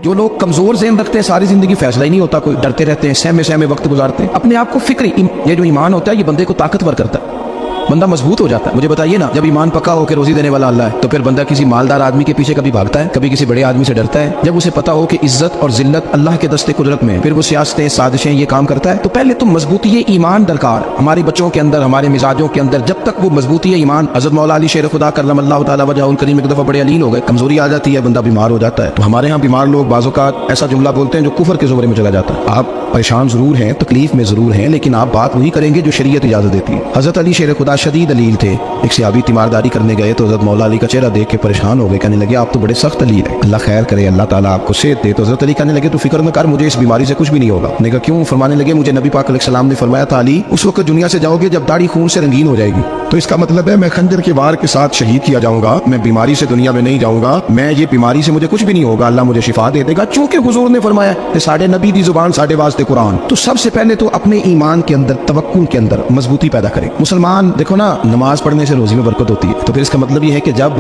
जो लोग कमजोर ज़हन रखते हैं सारी जिंदगी फैसला ही नहीं होता, कोई डरते रहते हैं, सहमे सहमे वक्त गुजारते हैं। अपने आप को फिक्र, ये जो ईमान होता है ये बंदे को ताकतवर करता है, बंदा मजबूत हो जाता है। मुझे बताइए ना, जब ईमान पक्का हो के रोजी देने वाला अल्लाह है तो फिर बंदा किसी मालदार आदमी के पीछे कभी भागता है, कभी किसी बड़े आदमी से डरता है? जब उसे पता हो कि इज्जत और जिल्लत अल्लाह के दस्ते कुदरत में, फिर वो सियासतें साजिशें ये काम करता है। तो पहले तो मजबूती ईमान दरकार हमारे बच्चों के अंदर, हमारे मिजाजों के अंदर। जब तक वो मजबूती ईमान, हज़रत मौला अली शेर खुदा करमल्लाहु ताला वजहुल करीम एक दफा बड़े अलील हो गए, कमजोरी आ जाती है, बंदा बीमार हो जाता है। तो हमारे यहाँ बीमार लोग बाज़-औक़ात ऐसा जुमला बोलते हैं जो कुफर के ज़ुमरे में चला जाता है। आप परेशान जरूर हैं, तकलीफ में जरूर हैं, लेकिन आप बात वही करेंगे जो शरीयत इजाजत देती है। हज़रत अली शेर खुदा शदीद अलील थे। एक सहाबी तीमारदारी करने गए तो हज़रत मौला अली का चेहरा देख के परेशान हो गए, कहने लगे आप तो बड़े सख्त अलील है, अल्लाह खैर करे, अल्लाह ताला आपको सेहत दे। तो हज़रत अली कहने लगे तो फिक्र न कर, मुझे इस बीमारी से कुछ भी नहीं होगा। ने कहा क्यों? फरमाने लगे मुझे नबी पाक अलैहिस्सलाम ने फरमाया था अली, उस वक्त दुनिया से जाओगे जब दाढ़ी खून से रंगीन हो जाएगी, तो इसका मतलब है मैं खंजर के वार के साथ शहीद किया जाऊंगा, मैं बीमारी से दुनिया में नहीं जाऊंगा, मैं ये बीमारी से मुझे कुछ भी नहीं होगा, अल्लाह मुझे शिफा दे देगा। चूंकि हुजूर ने फरमाया कि साढ़े नबी दी जुबान साढ़े वास्ते कुरान। तो सबसे पहले तो अपने ईमान के अंदर, तवक्कुल के अंदर मजबूती पैदा करें। मुसलमान देखो ना, नमाज पढ़ने से रोजी में बरकत होती है, तो फिर इसका मतलब ये है कि जब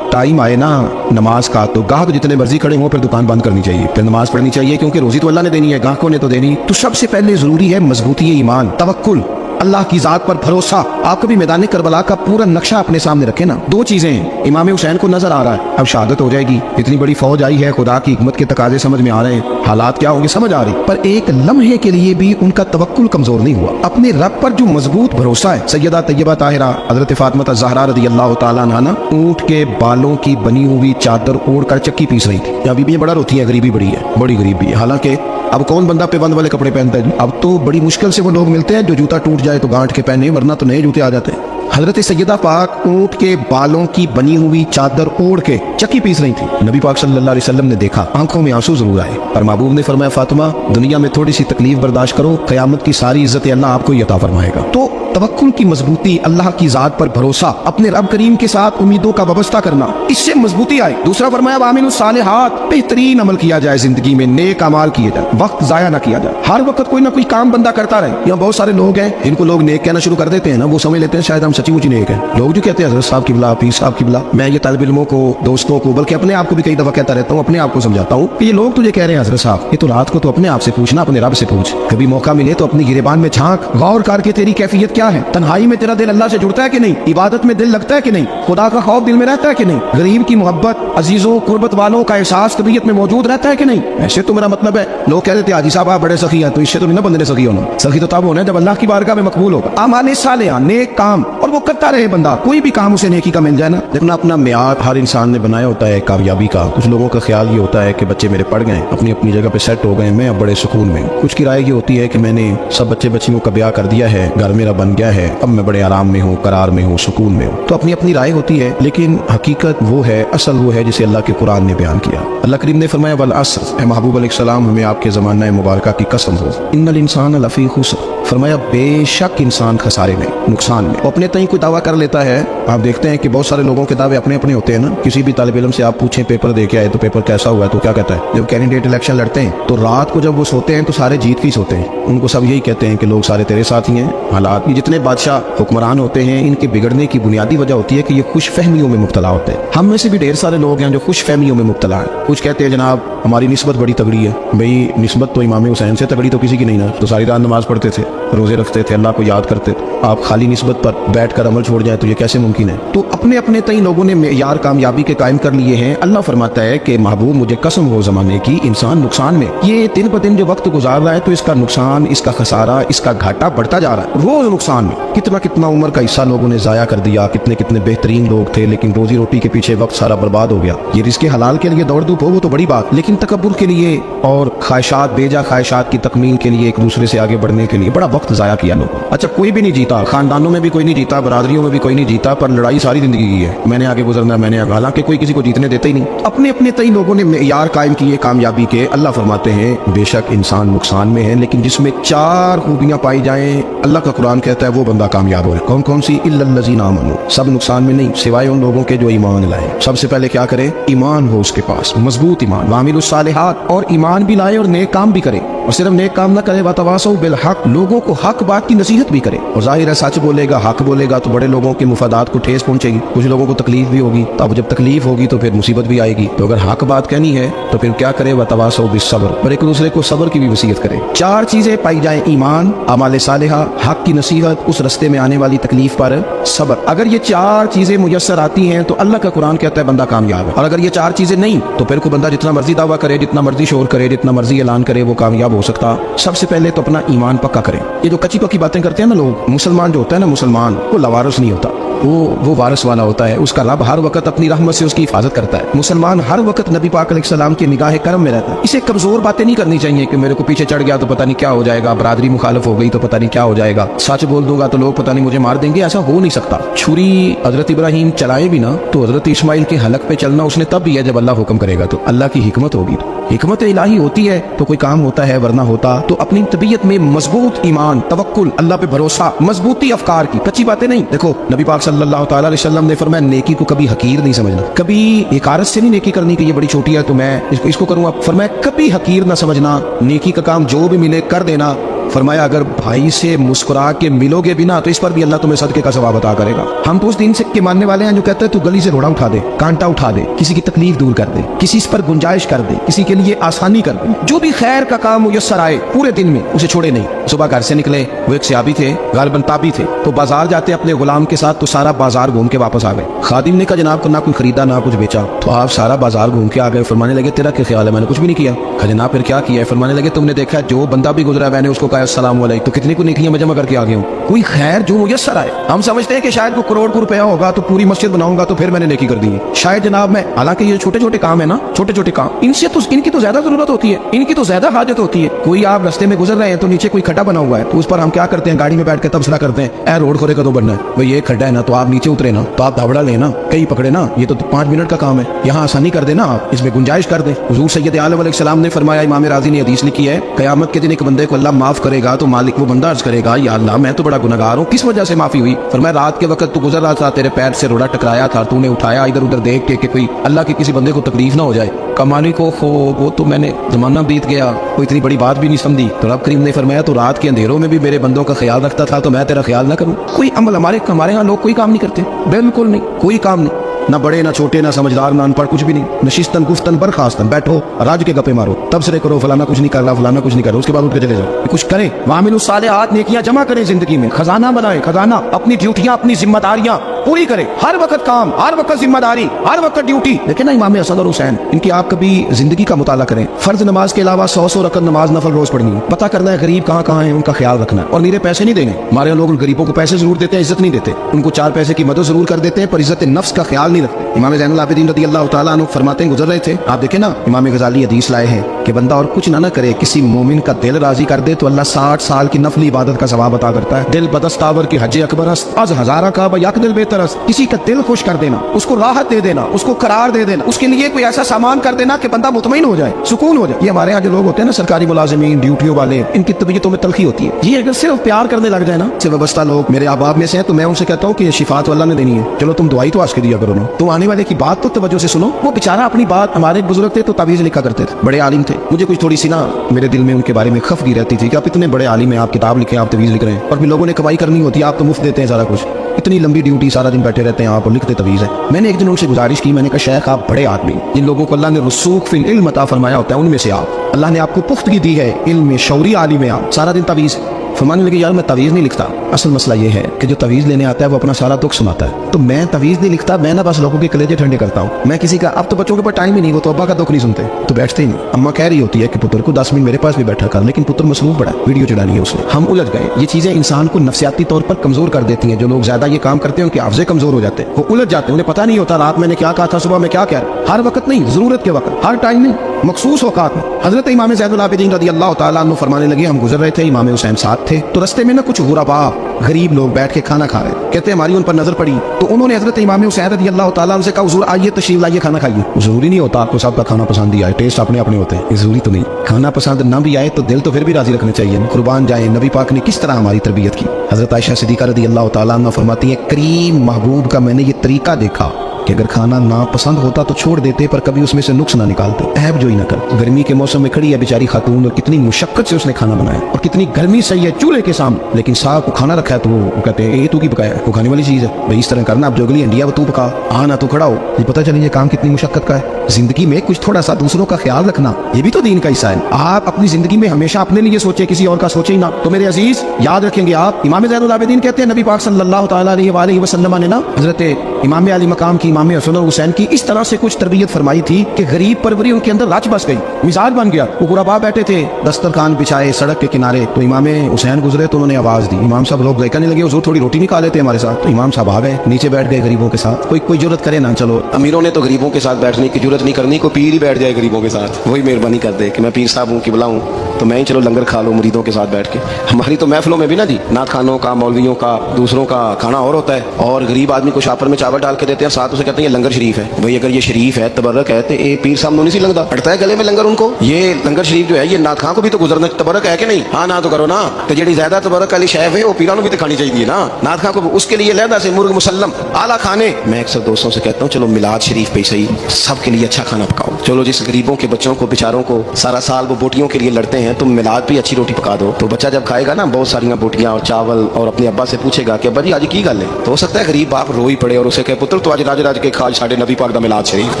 टाइम आए ना नमाज का, तो गाहक जितने मर्जी खड़े हों फिर दुकान बंद करनी चाहिए, फिर नमाज पढ़नी चाहिए, क्योंकि रोजी तो अल्लाह ने देनी है, गाहकों ने तो देनी। तो सबसे पहले जरूरी है मजबूती ईमान, तवक्कुल, अल्लाह की जात पर भरोसा। आप कभी मैदान करबला का पूरा नक्शा अपने सामने रखें ना, दो चीजें हैं, इमाम हुसैन को नजर आ रहा है, अब शहादत हो जाएगी, इतनी बड़ी फौज आई है, खुदा की हिकमत के तकाजे समझ में आ रहे हैं, हालात क्या होंगे समझ आ रही, पर एक लम्हे के लिए भी उनका तवक्कुल कमजोर नहीं हुआ। अपने रब पर जो मजबूत भरोसा है। सैयदा तैयबा ताहिरा हजरत फातिमा ज़हरा रज़ियल्लाहु ताला अन्हा ऊंट के बालों की बनी हुई चादर ओढ़ कर चक्की पीस रही थी। अभी भी बड़ा रोती है, गरीबी बड़ी है, बड़ी गरीबी है। हालांकि अब कौन बंदा पेबंद वाले कपड़े पहनता है? अब तो बड़ी मुश्किल से वो लोग मिलते हैं जो जूता टूट जाए तो गांठ के पहने, वरना तो नए जूते आ जाते हैं। हजरत सैयदा पाक ऊंट के बालों की बनी हुई चादर ओढ़ के चक्की पीस रही थी। नबी पाक सल्लल्लाहु अलैहि वसल्लम ने देखा, आंखों में आंसू जरूर आए, पर महबूब ने फरमाया फातिमा दुनिया में थोड़ी सी तकलीफ बर्दाश्त करो, क़यामत की सारी इज्जत अल्लाह आपको ही अता फरमाएगा। तो तवक्कुल की मजबूती, अल्लाह की जात पर भरोसा, अपने रब करीम के साथ उम्मीदों का वाबस्ता करना, इससे मजबूती आए। दूसरा फरमाया वामिलुस सालिहात, बेहतरीन अमल किया जाए, जिंदगी में नेक अमाल किए जाए, वक्त जाया ना किया जाए, हर वक्त कोई ना कोई काम बंदा करता रहे। यहाँ बहुत सारे लोग हैं जिनको लोग नेक कहना शुरू कर देते हैं ना, वो समझ लेते हैं शायद हम सच्ची मुची नेक हैं। लोग जो कहते हैं हज़रत साहब किबला, पीर साहब किबला, मैं ये तालिब इल्मों को, दोस्तों को, बल्कि अपने आप को भी कई दफा कहता रहता हूँ, अपने आप को समझाता हूँ कि ये लोग तुझे कह रहे हैं हज़रत साहब, ये तो रात को तो अपने आप से पूछना, अपने रब से पूछ। कभी मौका मिले तो अपनी गिरेबान में झांक, गौर करके तेरी कैफियत क्या है, तन्हाई में तेरा दिल अल्लाह से जुड़ता है कि नहीं, इबादत में दिल लगता है कि नहीं, खुदा का खौफ दिल में रहता है कि नहीं, गरीब की मोहब्बत, अजीजों कुर्बत वालों का एहसास तबीयत में मौजूद रहता है कि नहीं। ऐसे तो मेरा मतलब है, लोग कह देते हाजी साहब आप बड़े सखी हैं, तो इससे तो नहीं ना बंदे ने सखी होना, सखी तो तब होना जब अल्लाह की बारगाह में मकबूल होगा। आमाले सालेहा, नेक काम, और वो करता रहे बंदा, कोई भी काम उसे नेकी का मिल जाए ना। देखना अपना म्यार हर इंसान ने बनाया होता है कामयाबी का। कुछ लोगों का ख्याल ये होता है कि बच्चे मेरे पढ़ गए, अपनी अपनी जगह पे सेट हो गए, मैं अब बड़े सुकून में। कुछ की राय ये होती है कि मैंने सब बच्चे बच्चियों का ब्याह कर दिया है, घर मेरा बन गया है, अब मैं बड़े आराम में हूँ, करार में हूँ, सुकून में हूँ। तो अपनी अपनी राय होती है, लेकिन हकीकत वो है, असल वो है जिसे अल्लाह के कुरान ने बयान किया। अल्लाह करीम ने फरमाया वल अस्र, महबूब अलैहिस्सलाम हमें आपके ज़माना मुबारका की कसम हो, इन्नल इंसान लफी खुस्र, फरमाया बेशक इंसान खसारे में, नुकसान में। अपने तय कोई दावा कर लेता है, आप देखते हैं कि बहुत सारे लोगों के दावे अपने अपने होते हैं ना। किसी भी तालिब इल्म से आप पूछें पेपर दे के आए तो पेपर कैसा हुआ है, तो क्या कहता है? जब कैंडिडेट इलेक्शन लड़ते हैं तो रात को जब वो सोते हैं तो सारे जीत के ही सोते हैं, उनको सब यही कहते हैं कि लोग सारे तेरे साथ ही हैं। हालात ये जितने बादशाह हुक्मरान होते हैं, इनके बिगड़ने की बुनियादी वजह होती है कि ये खुश फहमियों में मुब्तला होते हैं। हम में से भी ढेर सारे लोग हैं जो खुश फहमियों में मुब्तला हैं। कुछ कहते हैं जनाब हमारी निस्बत बड़ी तगड़ी है, भाई निस्बत तो इमाम हुसैन से तगड़ी तो किसी की नहीं ना, तो सारी रात नमाज पढ़ते थे, रोजे रखते थे, अल्लाह को याद करते थे। आप खाली निस्बत पर बैठ कर अमल छोड़ जाए तो ये कैसे मुमकिन है? तो अपने अपने तई लोगों ने मेयार कामयाबी के कायम कर लिए हैं। अल्लाह फरमाता है कि महबूब मुझे कसम हो जमाने की, इंसान नुकसान में, ये दिन ब दिन जो वक्त गुजार रहा है तो इसका नुकसान, इसका खसारा, इसका घाटा बढ़ता जा रहा है, रोज नुकसान में। कितना कितना उम्र का हिस्सा लोगों ने जाया कर दिया, कितने कितने बेहतरीन लोग थे, लेकिन रोजी रोटी के पीछे वक्त सारा बर्बाद हो गया। ये रिज़्क़े हलाल के लिए दौड़ धूप हो वो तो बड़ी बात, लेकिन तकब्बुर के लिए और ख्वाहिशात, बेजा ख्वाहिशात की तकमील के लिए, एक दूसरे से आगे बढ़ने के लिए बड़ा वक्त जाया किया लोग। अच्छा कोई भी नहीं जीता, खानदानों में भी कोई नहीं जीता, बरादरियों में भी कोई नहीं जीता, पर लड़ाई सारी जिंदगी की है, मैंने आगे गुजरना, मैंने आगे, हालांकि कोई किसी को जीतने देता ही नहीं। अपने अपने तई लोगों ने मेयार कायम किए कामयाबी के। अल्लाह फरमाते हैं बेशक इंसान नुकसान में है, लेकिन जिसमें चार खूबियां पाई जाएं, अल्लाह का कुरान कहता है वो बंदा कामयाब हो। कौन कौन सी? इल्लल्लज़ीना आमनू, सब नुकसान में नहीं सिवाय उन लोगों के जो ईमान लाए। सबसे पहले क्या करे? ईमान हो उसके पास, मजबूत ईमान, वामिलुस सालिहात, और ईमान भी लाए और नेक काम भी करे। اور صرف نیک کام نہ کرے وتواصوا بالحق لوگوں کو حق بات کی نصیحت بھی کرے اور ظاہر ہے سچ بولے گا حق بولے گا تو بڑے لوگوں کے مفادات کو ٹھیس پہنچے گی کچھ لوگوں کو تکلیف بھی ہوگی تو اب جب تکلیف ہوگی تو پھر مصیبت بھی آئے گی تو اگر حق بات کہنی ہے تو پھر کیا کرے وتواصوا بالصبر اور ایک دوسرے کو صبر کی بھی وصیت کرے 4 چیزیں پائی جائیں ایمان اعمال صالحہ حق کی نصیحت اس رستے میں آنے والی تکلیف پر صبر اگر یہ 4 چیزیں میسر آتی ہیں تو اللہ کا قرآن کہتا ہے بندہ کامیاب ہے اور اگر یہ 4 چیزیں نہیں تو پھر کو بندہ جتنا مرضی دعویٰ کرے جتنا مرضی شور کرے جتنا مرضی اعلان کرے وہ کامیاب ہو سکتا سب سے پہلے تو اپنا ایمان پکا کرے یہ جو کچی پکی باتیں کرتے ہیں نا لوگ مسلمان جو ہوتا ہے نا مسلمان وہ لوارث نہیں ہوتا وہ وارث والا ہوتا ہے اس کا رب ہر وقت اپنی رحمت سے اس کی حفاظت کرتا ہے مسلمان ہر وقت نبی پاک علیہ السلام کی نگاہ کرم میں رہتا ہے اسے کمزور باتیں نہیں کرنی چاہیے کہ میرے کو پیچھے چڑھ گیا تو پتہ نہیں کیا ہو جائے گا برادری مخالف ہو گئی تو پتہ نہیں کیا ہو جائے گا سچ بول دوں گا تو لوگ پتہ نہیں مجھے مار دیں گے ایسا ہو نہیں سکتا چھری حضرت ابراہیم چلائے بھی نا تو حضرت اسماعیل کے حلق پہ چلنا اس نے تب بھی ہے جب اللہ حکم کرے گا تو اللہ کی حکمت ہوگی حکمت الہی ہوتی ہے تو کوئی کام ہوتا ہے ورنہ ہوتا تو اپنی طبیعت میں مضبوط ایمان توکل اللہ پہ بھروسہ مضبوطی افکار کی کچی باتیں نہیں دیکھو نبی پاک صلی اللہ تعالی علیہ وسلم نے فرمایا نیکی کو کبھی حقیر نہیں سمجھنا کبھی حقارت سے نہیں نیکی کرنی کہ یہ بڑی چھوٹی ہے تو میں اس کو کروں گا فرمایا کبھی حقیر نہ سمجھنا نیکی کا کام جو بھی ملے کر دینا فرمایا اگر بھائی سے مسکرا کے ملو گے بھی نا تو اس پر بھی اللہ تمہیں صدقے کا ثواب عطا کرے گا ہم تو اس دین سے کے ماننے والے ہیں جو کہتے ہیں تو گلی سے روڑا اٹھا دے کانٹا اٹھا دے کسی کی تکلیف دور کر دے کسی اس پر گنجائش کر دے کسی کے لیے آسانی کر دے جو بھی خیر کا کام میسر آئے پورے دن میں اسے چھوڑے نہیں صبح گھر سے نکلے وہ ایک صحابی تھے غالباً تابعی تھے تو بازار جاتے اپنے غلام کے ساتھ تو سارا بازار گھوم کے واپس آ گئے خادم نے کہا جناب نہ کوئی خریدا نہ کچھ بیچا تو آپ سارا بازار گھوم کے آ گئے فرمانے لگے تیرا کیا خیال ہے میں نے کچھ بھی نہیں کیا کہا جناب پھر کیا کیا ہے فرمانے لگے تم نے دیکھا جو بندہ بھی گزرا میں نے اس کو کہا السلام علیکم تو کتنی کو نیکیاں میں جمع کر کے آ گیا ہوں کوئی خیر جو میسر آئے ہم سمجھتے ہیں کہ شاید کوئی کروڑ کو روپیہ ہوگا تو پوری مسجد بناؤں گا تو پھر میں نے نیکی کر دی شاید جناب میں حالانکہ یہ چھوٹے چھوٹے کام ہے نا چھوٹے چھوٹے کام ان سے تو ان کی تو زیادہ ضرورت ہوتی ہے ان کی تو زیادہ حاجت ہوتی ہے کوئی آپ رستے میں گزر رہے ہیں تو نیچے کوئی کھڈا بنا ہوا ہے تو اس پر ہم کیا کرتے ہیں گاڑی میں بیٹھ کے تبصرہ کرتے ہیں اے روڈ کھورے کدو بننا ہے بھائی یہ کھڈا ہے نا تو آپ نیچے اترے نا تو آپ دھاوڑا لیں نا کئی پکڑے نا یہ تو 5 منٹ کا کام ہے یہاں آسانی کر دے نا آپ اس میں گنجائش کر دیں حضور سید عالم علیہ السلام نے فرمایا امام راضی نے حدیث لکھی ہے قیامت کے دن ایک بندے کو اللہ معاف کرے گا تو مالک وہ بندہ عرض کرے گا یا اللہ میں تو بڑا گنہگار ہوں کس وجہ سے معافی ہوئی فرمایا رات کے وقت تو گزر رہا تھا تیرے پیر سے روڑا ٹکرایا تھا تو نے اٹھایا ادھر ادھر دیکھ کے کہ کوئی اللہ کے کسی بندے کو تکلیف نہ ہو جائے کمالی کو وہ تو میں نے زمانہ بیت گیا کوئی اتنی بڑی بات بھی نہیں سمجھی تو رب کریم نے فرمایا تو رات کے اندھیروں میں بھی میرے بندوں کا خیال رکھتا تھا تو میں تیرا خیال نہ کروں کوئی عمل ہمارے ہاں لوگ کوئی کام نہیں کرتے بالکل نہیں کوئی کام نہیں نہ بڑے نہ چھوٹے نہ سمجھدار نہ ان پڑھ کچھ بھی نہیں نشستن گفتن برخاستن بیٹھو راج کے گپے مارو تبصرے کرو فلانا کچھ نہیں کر رہا فلانا کچھ نہیں کر رہا اس کے بعد اٹھ کے چلے جاؤ کچھ کریں وعملوا الصالحات نیکیاں جمع کریں زندگی میں خزانہ بنائیں خزانہ اپنی ڈیوٹیاں اپنی ذمہ داریاں پوری کریں ہر وقت کام ہر وقت ذمہ داری ہر وقت ڈیوٹی لیکن نا امام حسن اور حسین ان کی آپ کبھی زندگی کا مطالعہ کریں فرض نماز کے علاوہ 100 رکعت نماز نفل روز پڑھنی ہے پتہ کرنا ہے غریب کہاں کہاں ہیں ان کا خیال رکھنا ہے اور میرے پیسے نہیں دینے ہمارے لوگ غریبوں کو پیسے ضرور دیتے ہیں عزت نہیں دیتے ان کو 4 پیسے کی مدد ضرور کر دیتے ہیں پر عزت نفس کا خیال نہیں رکھتے امام زین العابدین رضی اللہ تعالیٰ عنہ فرماتے ہیں گزر رہے تھے آپ دیکھیں نا امام غزالی حدیث لائے ہیں کہ بندہ اور کچھ نہ کرے کسی مومن کا دل راضی کر دے تو اللہ 60 سال کی نفلی عبادت کا ثواب عطا کرتا ہے دل بدستاور کی حج اکبر است از ہزارہ کا یک دل بہتر است کسی کا دل خوش کر دینا اس کو راحت دے دینا اس کو قرار دے دینا اس کے لیے کوئی ایسا سامان کر دینا کہ بندہ مطمئن ہو جائے سکون ہو جائے یہ ہمارے یہاں جو لوگ ہوتے ہیں نا سرکاری ملازمین ڈیوٹیوں والے ان کی طبیعتوں میں تلخی ہوتی ہے یہ اگر صرف پیار کرنے لگ جائے نا سے وابستہ لوگ میرے احباب میں سے ہیں تو میں ان سے کہتا ہوں کہ شفاعت اللہ نے دینی ہے چلو تم دعائی تو آج کے دیا کرو نا تو آنے والے کی بات تو توجہ سے سنو وہ بیچارہ اپنی بات ہمارے بزرگ تھے تو تعویذ لکھا کرتے تھے بڑے عالم تھے مجھے کچھ تھوڑی سی نا میرے دل میں ان کے بارے میں خفگی رہتی تھی کہ آپ اتنے بڑے عالم ہیں آپ کتاب لکھیں آپ تعویذ لکھ رہے ہیں اور پھر لوگوں نے کمائی کرنی ہوتی ہے آپ تو مفت دیتے ہیں سارا کچھ اتنی لمبی ڈیوٹی سارا دن بیٹھے رہتے ہیں آپ اور لکھتے تعویذ ہے میں نے ایک دن ان سے گزارش کی میں نے کہا شیخ آپ بڑے آدمی جن لوگوں کو اللہ نے رسوخ فی العلم عطا فرمایا ہوتا ہے ان میں سے آپ اللہ نے آپ کو پختگی دی ہے علم میں شعوری عالم ہے آپ سارا دن تعویذ فرمانے لگے یار میں تعویذ نہیں لکھتا اصل مسئلہ یہ ہے کہ جو تعویذ لینے آتا ہے وہ اپنا سارا دکھ سناتا ہے تو میں تعویذ نہیں لکھتا میں نہ بس لوگوں کے کلیجے ٹھنڈے کرتا ہوں میں کسی کا اب تو بچوں کے پاس ٹائم ہی نہیں وہ تو ابا کا دکھ نہیں سنتے تو بیٹھتے ہی نہیں اماں کہہ رہی ہوتی ہے کہ پتر کو 10 منٹ میرے پاس بھی بیٹھا کر لیکن پتر مصروف بڑا ہے ویڈیو چڑھانی ہے اس نے ہم الجھ گئے یہ چیزیں انسان کو نفسیاتی طور پر کمزور کر دیتی ہیں جو لوگ زیادہ یہ کام کرتے ہیں ان کے حافظے کمزور ہو جاتے ہیں وہ الجھ جاتے ہیں انہیں پتہ نہیں ہوتا رات میں نے کیا کہا تھا صبح میں کیا کہہ رہا ہر وقت نہیں ضرورت کے وقت ہر ٹائم نہیں مخصوص اوقات میں حضرت امام زین العابدین رضی اللہ تعالیٰ عنہ فرمانے لگے ہم گزر رہے تھے امام حسین ساتھ تھے تو رستے میں نا کچھ غربا غریب لوگ بیٹھ کے کھانا کھا رہے کہتے ہیں ہماری ان پر نظر پڑی تو انہوں نے حضرت امام حسین رضی اللہ تعالیٰ عنہ سے کہا حضور آئیے تشریف لائیے کھانا کھائیے ضروری نہیں ہوتا آپ کو سب کا کھانا پسند ہی آئے ٹیسٹ اپنے اپنے ہوتے ہیں ضروری تو نہیں کھانا پسند نہ بھی آئے تو دل تو پھر بھی راضی رکھنے چاہیے قربان جائیں نبی پاک نے کس طرح ہماری تربیت کی حضرت عائشہ صدیقہ رضی اللہ تعالیٰ عنہ فرماتی ہیں کریم محبوب کا میں نے یہ طریقہ دیکھا कि अगर खाना ना पसंद होता तो छोड़ देते, पर कभी उसमें से नुक्स ना निकालते, ऐब जो ही ना कर। गर्मी के मौसम में खड़ी है बेचारी खातून और कितनी मुशक्कत से उसने खाना बनाया और कितनी गर्मी सही है चूल्हे के सामने, लेकिन साहब को खाना रखा है तो वो कहते हैं ये तू की पकाया है, वो खाने वाली चीज है भाई, इस तरह करना। अब जो अगली इंडिया वो तू पका, आना तो खड़ा हो। ये पता चले ये काम कितनी मुशक्कत का है। जिंदगी में कुछ थोड़ा सा दूसरों का ख्याल रखना ये भी तो दीन का हिस्सा है। आप अपनी जिंदगी में हमेशा अपने लिए सोचे, किसी और का सोचे ही ना। तो मेरे अजीज याद रखेंगे आप, इमाम ज़ैनुल आबिदीन कहते हैं नबी पाक सल्लल्लाहु तआला अलैहि वसल्लम ने ना हजरत इमाम अली मकाम की, इमाम हसन और हुसैन की इस तरह से कुछ तरबियत फरमाई थी कि गरीब परवरी उनके अंदर रच बस गई, मिजाज बन गया। वो गुरबा बैठे थे दस्तरखान बिछाए सड़क के किनारे, तो इमाम हुसैन गुजरे तो उन्होंने आवाज दी। इमाम साहब लोग कहने लगे हुजूर थोड़ी रोटी नहीं खा लेते हमारे साथ, तो इमाम साहब आ गए, नीचे बैठ गए गरीबों के साथ। कोई जुर्रत करे ना, चलो अमीरों ने तो गरीबों के साथ बैठने की जुर्रत नहीं करनी, कोई पीर ही बैठ जाए गरीबों के साथ, वही मेहरबानी कर दे कि मैं पीर साहब हूँ कि बुलाऊं तो मैं ही चलो लंगर खा लूँ मुरीदों के साथ बैठ के। हमारी तो महफिलों में भी ना जी नात खानों का, मौलवियों का, दूसरों का खाना और होता है, और गरीब आदमी को शापर में चावल डाल के देते हैं, साथ उसे कहते हैं ये लंगर शरीफ है। भाई अगर ये शरीफ है, तबरक है, तो ये पीर साहब नहीं सी लगता, अटता है गले में लंगर उनको। ये लंगर शरीफ जो है ये नात खां को भी तो गुजरना, तबरक है कि नहीं? हाँ ना तो करो ना, तो जी ज्यादा तबरक वाली शैफ है वो पीरा भी तो खानी चाहिए ना। नात खां को उसके लिए लहदा से मुर्ग मुसल्लम आला खाने। मैं अक्सर दोस्तों से कहता हूँ चलो मिलाद शरीफ पे सही सबके लिए अच्छा खाना पकाओ। चलो जिस गरीबों के बच्चों को बेचारों को सारा साल वो बोटियों के लिए लड़ते हैं, तुम मिलाद भी अच्छी रोटी पका दो, तो बच्चा जब खाएगा ना बहुत सारी बोटियां और चावल और अपने अब्बा से पूछेगा कि अब्बा जी आज की गल है, तो हो सकता है गरीब बाप रो ही पड़े और उसे कहे पुत्र तो आज राज राज के खाज साढ़े नबी पाक दा मिलाद शरीफ।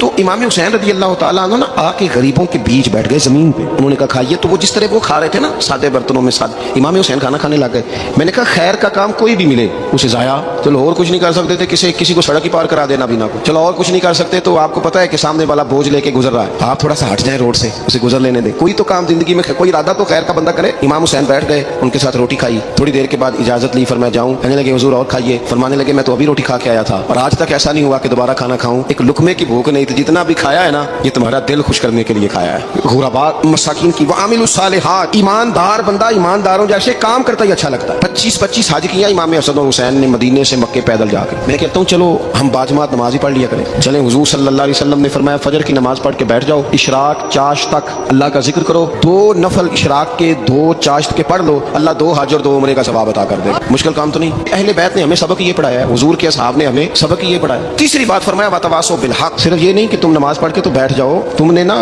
तो इमाम हुसैन रज़ी अल्लाह तआला अन्हु ना आके गरीबों के बीच बैठ गए जमीन पे, उन्होंने कहा खाइए। तो वो जिस तरह वो खा रहे थे ना सादे बर्तनों में, साथ इमाम हुसैन खाना खाने लग गए। मैंने कहा खैर का काम कोई भी मिले उसे जाया, चलो और कुछ नहीं कर सकते थे, किसी को सड़क ही पार करा देना बिना को, चलो और कुछ नहीं कर सकते, तो आपको पता है कि सामने वाला बोझ लेके गुजर रहा है, आप थोड़ा सा हट जाए रोड से, उसे गुजर लेने दे। कोई तो काम जिंदगी में कोई इरादा तो खैर का बंदा करे। इमाम हुसैन बैठ गए, उनके साथ रोटी खाई, थोड़ी देर के बाद इजाजत ली, फरमाया जाऊं, कहने लगे हुजूर और खाइए, फरमाने लगे मैं तो अभी रोटी खा के आया था और आज तक ऐसा नहीं हुआ कि दोबारा खाना खाऊं, एक लुकमे की भूख नहीं थी, जितना भी खाया है ना ये तुम्हारा दिल खुश करने के लिए खाया है। गुरबा मसाकिन की वामिलुस सालिहात, ईमानदार बंदा ईमानदारों जैसे काम करता ही अच्छा लगता है। 25-25 हज किया इमाम हसन और हुसैन ने मदीने से मक्के पैदल जाकर। मैं कहता हूँ चलो हम बाजमात नमाज ही पढ़ लिया करें। चले हुजूर सल्लल्लाहु अलैहि वसल्लम ने फरमाया फजर की नमाज पढ़ के बैठ जाओ, इशराक चाश तक अल्लाह का जिक्र करो, 2 नफल इशराक के 2 चाश्त के पढ़ लो, अल्लाह 2 हज और 2 उम्रे का सवाब अता कर दे। मुश्किल काम तो नहीं। अहले बैत ने हमें सबक ये पढ़ाया है, हुजूर के असहाब ने हमें सबक ये पढ़ाया। तीसरी बात फरमाया वतवासो बिल हक, सिर्फ ये नहीं कि तुम नमाज पढ़ के तो बैठ जाओ, तुमने ना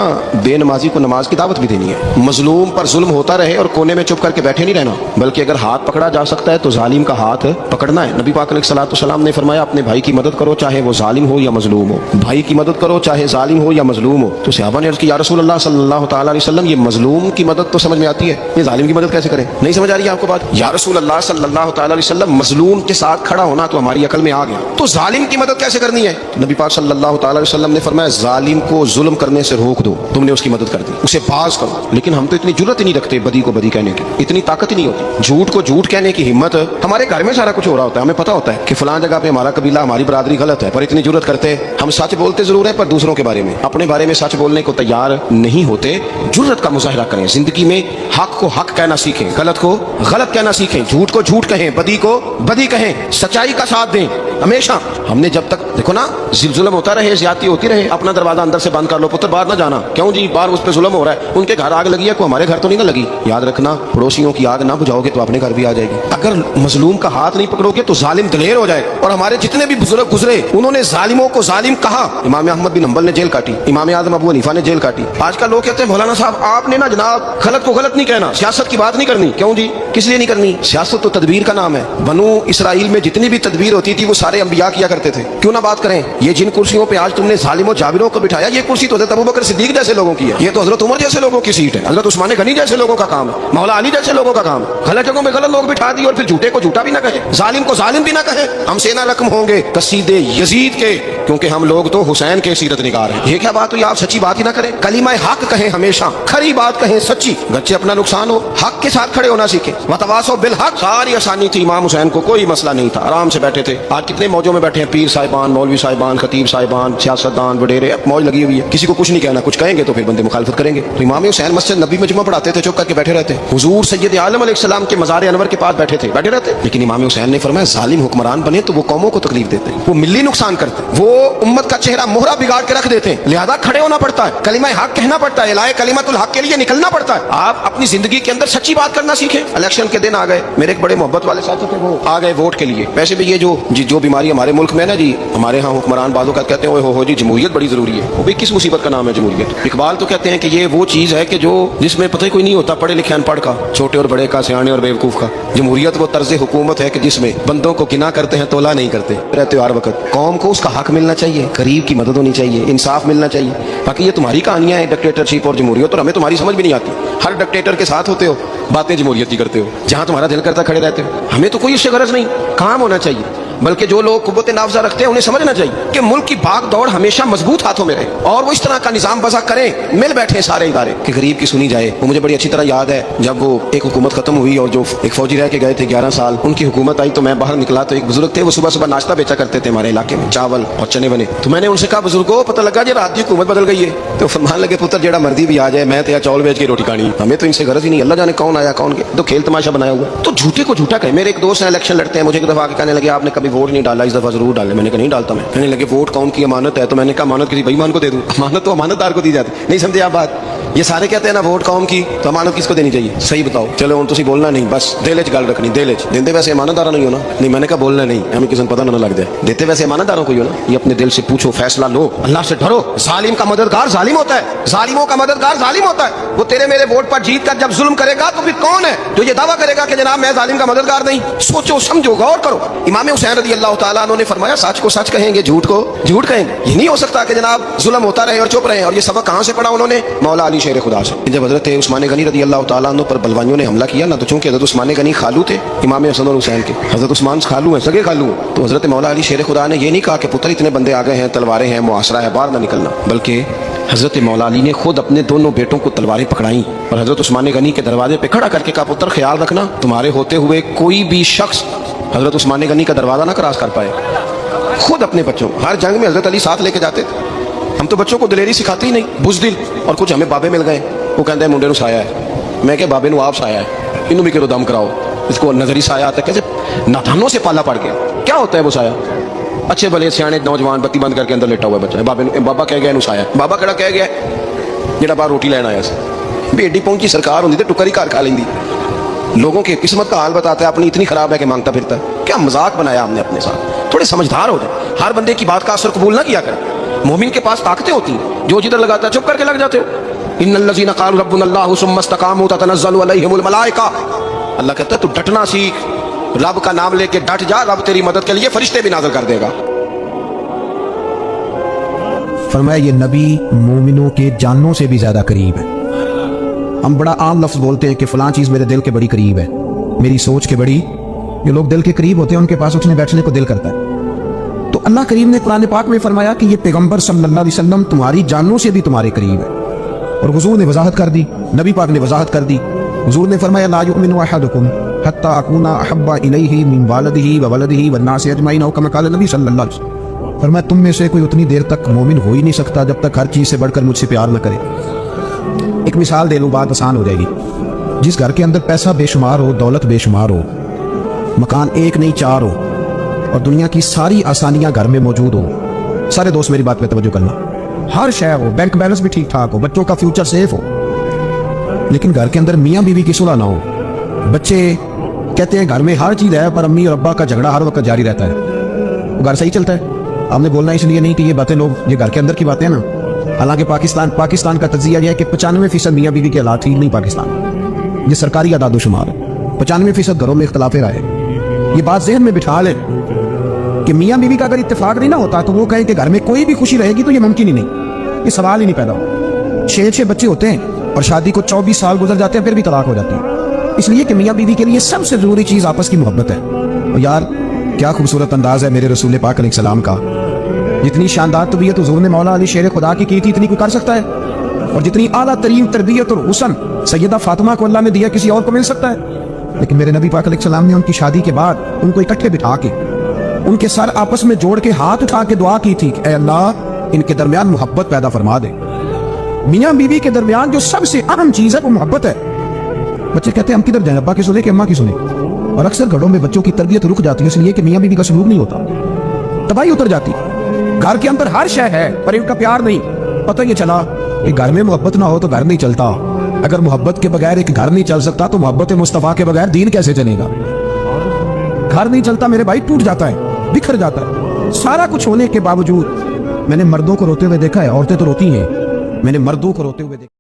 बेनमाजी को नमाज की दावत भी देनी है। मजलूम पर जुल्म होता रहे और कोने में चुप करके बैठे नहीं रहना, बल्कि अगर हाथ पकड़ा जा सकता है तो जालिम का हाथ पकड़ना है। नबी पाक अलैहिस्सलाम ने फरमाया अपने भाई की मदद करो चाहे वो जालिम हो या मजलूम हो, भाई की मदद करो चाहे जालिम हो या मजलूम हो। तो सहाबा ने अर्ज़ की या रसूल अल्लाह सल्लल्लाहु तआला अलैहि वसल्लम ये मजलूम की मदद तो समझ में आती है, ये जालिम की मदद कैसे करें? नहीं समझ आ रही है आपको बात? या रसूल अल्लाह सल्लल्लाहु तआला अलैहि वसल्लम मजलूम के साथ खड़ा होना तो हमारी अकल में आ गया, तो जालिम की मदद कैसे करनी है? नबी पाक सल्लल्लाहु तआला अलैहि वसल्लम ने फरमाया जालिम को जुल्म करने से रोक दो, तुमने उसकी मदद कर दी, उसे बाज करो। लेकिन हम तो इतनी जुर्रत ही नहीं रखते बदी को बदी कहने की, इतनी ताकत ही नहीं होती, झूठ को झूठ कहने की हिम्मत। हमारे घर में सारा कुछ हो रहा होता है, हमें पता होता है कि फलां जगह पे हमारा कबीला हमारी बरादरी गलत है, पर इतनी जुर्रत करते हम सच बोलते जरूर है पर दूसरों के बारे में, अपने बारे में सच बोलने को तैयार नहीं होते। जुर्रत का मुजाहिरा करें, जिंदगी में हक को हक कहना सीखें, गलत को गलत कहना सीखें, झूठ को झूठ कहें, बदी को बदी कहें, सच्चाई का साथ दें हमेशा। हमने जब तक देखो ना जुल्म होता रहे, ज्यादती होती रहे, अपना दरवाजा अंदर से बंद कर लो, पुत्र बाहर ना जाना, क्यों जी बाहर उस पर जुल्म हो रहा है, उनके घर आग लगी है को हमारे घर तो नहीं ना लगी। याद रखना पड़ोसियों की आग ना बुझाओगे तो अपने घर भी आ जाएगी। अगर मजलूम का हाथ नहीं पकड़ोगे तो जालिम दलेर हो जाएगा। और हमारे जितने भी बुजुर्ग गुजरे उन्होंने जालिमों को जालिम कहा। इमाम अहमद बिन हंबल ने जेल काटी, इमाम आजम अबू हनीफा ने जेल काटी। आजकल लोग कहते हैं मौलाना साहब आपने ना जनाब गलत को गलत नहीं कहना, सियासत की बात नहीं करनी, क्यों जी किस लिए नहीं करनी? सियासत तो तदबीर का नाम है। बनु इसराइल में जितनी भी तदबीर होती थी वो सारे अंबिया किया करते थे, क्यों ना बात करें? ये जिन कुर्सियों पे आज तुमने जालिमों जाबिरों को बिठाया, ये कुर्सी तो हज़रत अबू बकर सिद्दीक जैसे लोगों की है, ये तो हज़रत उमर जैसे लोगों की सीट है, हज़रत उस्मान गनी जैसे लोगों का काम है, मौला अली जैसे लोगों का काम। गलत जगहों में गलत लोग बिठा दिए और फिर झूठे को झूठा भी ना कहे, जालिम को जालिम भी ना कहे। हम सेना रकम होंगे कसीदे यजीद के, क्योंकि हम लोग तो हुसैन के सीरत निगार हैं। ये क्या बात हुई? आप सच्ची बात ही ना करें, कलीमा हक कहें, हमेशा खरी बात कहें, सच्ची, गच्चे अपना नुकसान हो, हक के साथ खड़े होना सीखें। वतवासो बिल हक, सारी आसानी थी, इमाम हुसैन को कोई मसला नहीं था, आराम से बैठे थे। आज कितने मौजों में बैठे हैं, पीर साहिबान, मौलवी साहिबान, खतीब साहिबान, सियासतदान, वडेरे, मौज लगी हुई है, किसी को कुछ नहीं कहना, कुछ कहेंगे तो फिर बंदे मुखालफत करेंगे। तो इमाम हुसैन मस्जिद नबी में जुमा पढ़ाते थे, चुप करके बैठे रहते। हुजूर सैयद आलम अलैहिस्सलाम के मज़ार अनवर के पास बैठे थे, बैठे रहते। लेकिन इमाम हुसैन ने फरमाया जालिम हुक्मरान बने तो वो कौमों को तकलीफ देते, वो मिली नुकसान करते, वो उम्मत का चेहरा मोहरा बिगाड़ के रख देते। देते हैं, लिहाजा खड़े होना पड़ता है, कलिमा हक कहना पड़ता है, इलाहे कलिमतुल हक के लिए निकलना पड़ता है। आप अपनी जिंदगी के अंदर सच्ची बात करना सीखें। इलेक्शन के दिन आ गए, मेरे एक बड़े मोहब्बत वाले साथी थे, वो आ गए वोट के लिए। वैसे भी ये जो बीमारी हमारे मुल्क में ना जी, हमारे यहाँ हुक्मरान बाजों का कहते हैं हो जी जमहूरियत बड़ी जरूरी है। वो भी किस मुसीबत का नाम है जमहूरियत। इकबाल तो कहते हैं कि ये वो चीज है कि जो जिसमें पता ही कोई नहीं होता, पढ़े लिखे अनपढ़ का, छोटे और बड़े का, सियाने और बेवकूफ का। जमहूरियत वो तर्ज हुकूमत है कि जिसमें बंदों को गिना करते हैं, तोला नहीं करते रहते हो हर वक्त। कौम को उसका हक मिलना चाहिए, गरीब की मदद होनी चाहिए, इंसाफ मिलना चाहिए। बाकी ये तुम्हारी कहानियां हैं डिक्टेटरशिप और जमहूरियत, और हमें तुम्हारी समझ भी नहीं आती। हर डिक्टेटर के साथ होते हो, बातें जमहूरियत की करते हो, जहां तुम्हारा दिल करता खड़े रहते हो। हमें तो कोई इससे गरज नहीं, काम होना चाहिए। बल्कि जो लोग कुव्वत नाफजा रखते हैं उन्हें समझना चाहिए कि मुल्क की भाग दौड़ हमेशा मजबूत हाथों में रहे, और वो इस तरह का निजाम बसा करें, मिल बैठे सारे इदारे कि गरीब की सुनी जाए। वो मुझे बड़ी अच्छी तरह याद है, जब वो एक हुकूमत खत्म हुई और जो एक फौजी रह के गए थे 11 साल, उनकी हुकूमत आई तो मैं बाहर निकला तो एक बुजुर्ग थे, वो सुबह सुबह नाश्ता बेचा करते थे हमारे इलाके में, चावल और चने बने। तो मैंने उनसे कहा, बुजुर्गो पता लगा जी रात की हुकूमत बदल गई है। तो फरमान लगे, पुत्र जेड़ा मर्दी भी आ जाए, मैं तो चावल बेच के रोटी खानी, हमें तो इनसे गरज ही नहीं। अल्लाह जाने कौन आया कौन गया, तो खेल तमाशा बनाया हुआ। तो झूठे को झूठा कहे। मेरे एक दोस्त हैं इलेक्शन लड़ते हैं, मुझे एक दफा आके कहने लगे, आपने कभी वोट नहीं डाला, इस दफा जरूर डाले। मैंने कहा नहीं डालता मैं। कहने लगे वोट कौन की अमानत है, तो मैंने कहा अमानत किसी बेईमान को दे दूं? अमानत तो अमानतदार को दी जाती। नहीं समझे आप बात? ये सारे कहते हैं ना वोट कौम की, तो अमानत किसको देनी चाहिए? सही बताओ। चलो तुम बोलना नहीं, बस दिल च गल रखनी, दिल च देते वैसे अमानतदार नहीं हो ना। नहीं मैंने कहा बोलना नहीं, हमें किसी को पता ना लग जाए। देते वैसे अमानतदारों को ही हो ना। ये अपने दिल से पूछो, फैसला लो, अल्लाह से डरो। जालिम का मददगार जालिम होता है, जालिमों का मददगार जालिम होता है। वो तेरे मेरे वोट पर जीत कर जब जुल्म करेगा तो फिर कौन है जो ये दावा करेगा कि जनाब मैं जालिम का मददगार नहीं? सोचो समझो गौर करो। इमाम हुसैन रज़ी अल्लाह तआला अन्हु ने फरमाया, सच को सच कहेंगे, झूठ को झूठ कहेंगे। ये नहीं हो सकता कि जनाब जुल्म होता रहे और चुप रहे। और ये सबक कहां से पढ़ा उन्होंने? मौला अली शेर खुदा से। जब हजरत उस्मान गनी रज़ी अल्लाह तआला अन्हु पर बलवानियों ने हमला किया ना, तो चूंकि हजरत उस्मान गनी खालू थे इमाम हसन और हुसैन के, हजरत उस्मान खालू हैं, सगे खालू हैं, तो हजरत मौला अली शेर खुदा ने ये नहीं कहा कि पुत्र इतने बंदे आ गए हैं, तलवारें हैं, मुआसरा है, बाहर ना निकलना, बल्कि हजरत मौला अली ने खुद अपने दोनों बेटों को तलवारें पकड़ाई और हजरत उस्मान गनी के दरवाजे पे खड़ा करके कहा, पुत्र ख्याल रखना तुम्हारे होते हुए कोई भी शख्स हजरत उस्मान गनी का दरवाजा ना क्रॉस कर पाए। खुद अपने बच्चों, हर जंग में हजरत अली साथ लेके जाते थे। हम तो बच्चों को दिलेरी सिखाते ही नहीं, बुज़दिल। और कुछ हमें बाबे मिल गए, वो कहते हैं मुंडे साया है। मैं क्या बाबे आप साया है, इनू भी करो दम कराओ, इसको नजरी साया आता है। कैसे नादानों से पाला पड़ गया। क्या होता है वो साया? अच्छे भले सियाने नौजवान बत्ती बंद करके अंदर लेटा हुआ बच्चा है, बाबा कह गया साया। बाबा केड़ा कह गया जेड़ा बाहर रोटी लेना आया सी। बेटी पहुंची सरकार होंगी तो टुकर ही घर खा लेंदी। लोगों की किस्मत का हाल बताता है, अपनी इतनी खराब है कि मांगता फिरता है। क्या मजाक बनाया हमने अपने साथ। थोड़े समझदार हो जाए, हर बंदे की बात का असर कबूल ना किया करें। मोमिन के पास ताकतें होती हैं, जो जिधर लगाता है चुप करके लग जाते हो। इन्नल्लज़ीना क़ालू रब्बुनल्लाहु सुम्मा इस्तक़ामू ततनज़्ज़लु अलैहिमुल मलाइका। अल्लाह कहता है तू डटना सीख, रब का नाम लेके डट जा, रब तेरी मदद के लिए फरिश्ते भी नाज़िल कर देगा। फरमाया ये नबी मोमिनों के जानों से भी ज्यादा करीब है। हम बड़ा आम लफ्ज बोलते हैं कि फलां चीज मेरे दिल के बड़ी करीब है, मेरी सोच के बड़ी। जो लोग दिल के करीब होते हैं उनके पास उठने बैठने को दिल करता है। तो अल्लाह करीम ने कुरान पाक में फरमाया कि ये पैगंबर सल्लल्लाहु अलैहि वसल्लम तुम्हारी जानों से भी तुम्हारे करीब है। और हुजूर ने वजाहत कर दी, नबी पाक ने वजाहत कर दी। हुजूर ने फरमाया ला युमिनु अहदुकुम हत्ता अकूना अहब्बा इलैहि मिन वालिदिही व वलदिही वन नासि अजमईन औ कमा क़ाल नबी सल्लल्लाहु अलैहि वसल्लम। फरमाया तुम में से कोई उतनी देर तक मोमिन हो ही नहीं सकता जब तक हर चीज से बढ़कर मुझसे प्यार न करे। एक मिसाल दे लूं, बात आसान हो जाएगी। जिस घर के अंदर पैसा बेशुमार हो, दौलत बेशुमार हो, मकान एक नहीं चार हो, और दुनिया की सारी आसानियां घर में मौजूद हो, सारे दोस्त मेरी बात पे तवज्जो करना, हर शय हो, बैंक बैलेंस भी ठीक ठाक हो, बच्चों का फ्यूचर सेफ हो, लेकिन घर के अंदर मियाँ बीवी की सुलह ना हो। बच्चे कहते हैं घर में हर चीज है पर अम्मी और अब्बा का झगड़ा हर वक्त जारी रहता है, वो घर सही चलता है? आपने बोलना इसलिए नहीं कि ये बातें लोग, ये घर के अंदर की बातें ना। हालांकि पाकिस्तान का तज्जिया यह है कि 95% मियाँ बीवी के हालात ठीक नहीं पाकिस्तान, ये सरकारी आदादोशुमार है। 95% घरों में इख्तलाफ राय है। ये बात जहन में बिठा ले कि मियाँ बीवी का अगर इत्तेफाक नहीं ना होता तो वो कहे कि घर में कोई भी खुशी रहेगी, तो ये मुमकिन ही नहीं, ये सवाल ही नहीं पैदा हो। 6 बच्चे होते हैं और शादी को 24 साल गुजर जाते हैं, फिर भी तलाक हो जाती है। इसलिए कि मियाँ बीवी के लिए सबसे जरूरी चीज आपस की मोहब्बत है। और यार क्या खूबसूरत अंदाज है मेरे रसूल पाक अलैहिस्सलाम का। जितनी शानदार तबीयत हुजूर ने मौला अली शेर खुदा की थी, इतनी कोई कर सकता है? और जितनी आला तरीन तरबियत और हुस्न सैयदा फातिमा को अल्लाह ने दिया, किसी और को मिल सकता है? लेकिन मेरे नबी पाक अलैहिस्सलाम ने उनकी शादी के बाद उनको इकट्ठे बिठा के, उनके सर आपस में जोड़ के हाथ उठा के दुआ की थी, ऐ अल्लाह इनके दरमियान मोहब्बत पैदा फरमा दे। मियाँ बीवी के दरमियान जो सबसे अहम चीज है वो मोहब्बत है। बच्चे कहते हैं हम किधर जाए, अब्बा की सुने कि अम्मा की सुने? और अक्सर घरों में बच्चों की तरबियत रुक जाती है इसलिए कि मियाँ बीवी का सलूक नहीं होता, तबाही उतर जाती। घर के अंदर हर शय है पर इनका प्यार नहीं। पता ये चला कि घर में मोहब्बत ना हो तो घर नहीं चलता, अगर मोहब्बत के बगैर एक घर नहीं चल सकता तो मोहब्बत मुस्तफ़ा के बगैर दीन कैसे चलेगा। घर नहीं चलता मेरे भाई, टूट जाता है, बिखर जाता है। सारा कुछ होने के बावजूद मैंने मर्दों को रोते हुए देखा है, औरतें तो रोती हैं, मैंने मर्दों को रोते हुए देखा।